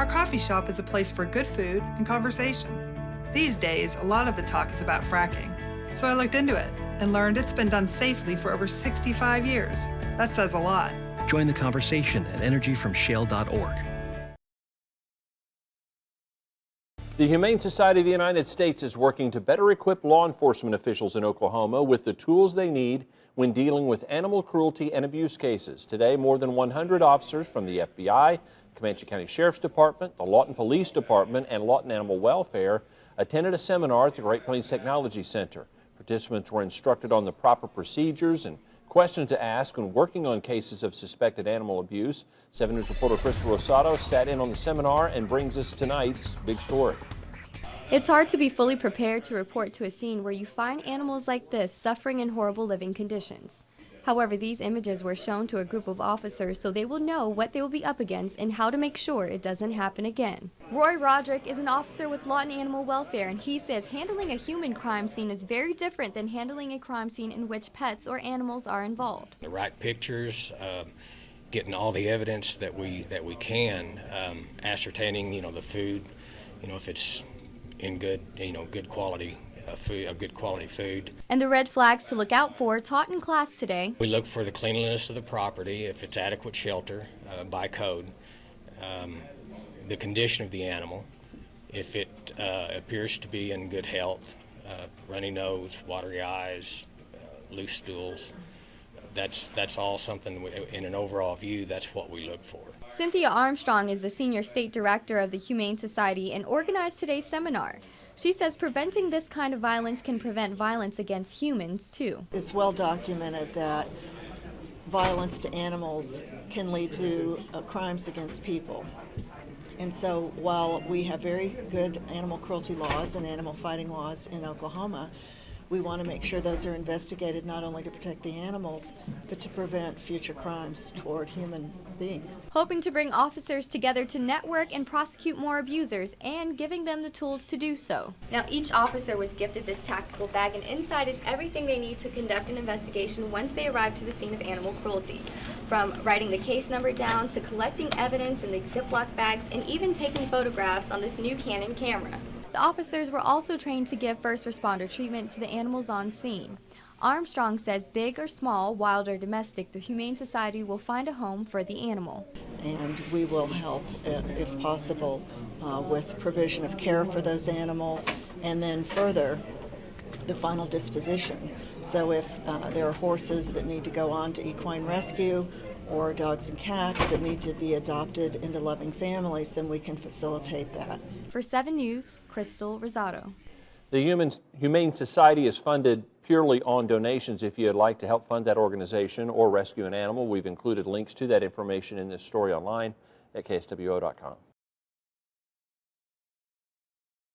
Our coffee shop is a place for good food and conversation. These days, a lot of the talk is about fracking. So I looked into it and learned it's been done safely for over 65 years. That says a lot. Join the conversation at energyfromshale.org. The Humane Society of the United States is working to better equip law enforcement officials in Oklahoma with the tools they need when dealing with animal cruelty and abuse cases. Today, more than 100 officers from the FBI, Comanche County Sheriff's Department, the Lawton Police Department, and Lawton Animal Welfare attended a seminar at the Great Plains Technology Center. Participants were instructed on the proper procedures and questions to ask when working on cases of suspected animal abuse. 7 News reporter Crystal Rosado sat in on the seminar and brings us tonight's big story. It's hard to be fully prepared to report to a scene where you find animals like this suffering in horrible living conditions. However, these images were shown to a group of officers so they will know what they will be up against and how to make sure it doesn't happen again. Roy Roderick is an officer with Lawton Animal Welfare, and he says handling a human crime scene is very different than handling a crime scene in which pets or animals are involved. The right pictures, getting all the evidence that we can, ascertaining, the food, if it's in good, good quality. Good quality food. And the red flags to look out for taught in class today. We look for the cleanliness of the property, if it's adequate shelter by code, the condition of the animal, if it appears to be in good health, runny nose, watery eyes, loose stools. That's all something in an overall view, that's what we look for. Cynthia Armstrong is the Senior State Director of the Humane Society and organized today's seminar. She says preventing this kind of violence can prevent violence against humans, too. It's well documented that violence to animals can lead to crimes against people. And so while we have very good animal cruelty laws and animal fighting laws in Oklahoma, we want to make sure those are investigated not only to protect the animals, but to prevent future crimes toward human beings. Hoping to bring officers together to network and prosecute more abusers and giving them the tools to do so. Now, each officer was gifted this tactical bag, and inside is everything they need to conduct an investigation once they arrive to the scene of animal cruelty. From writing the case number down to collecting evidence in the Ziploc bags and even taking photographs on this new Canon camera. The officers were also trained to give first responder treatment to the animals on scene. Armstrong says big or small, wild or domestic, the Humane Society will find a home for the animal. And we will help, if possible, with provision of care for those animals, and then further, the final disposition. So if there are horses that need to go on to equine rescue, or dogs and cats that need to be adopted into loving families, then we can facilitate that. For 7 News, Crystal Rosado. The Humane Society is funded purely on donations. If you'd like to help fund that organization or rescue an animal, we've included links to that information in this story online at kswo.com.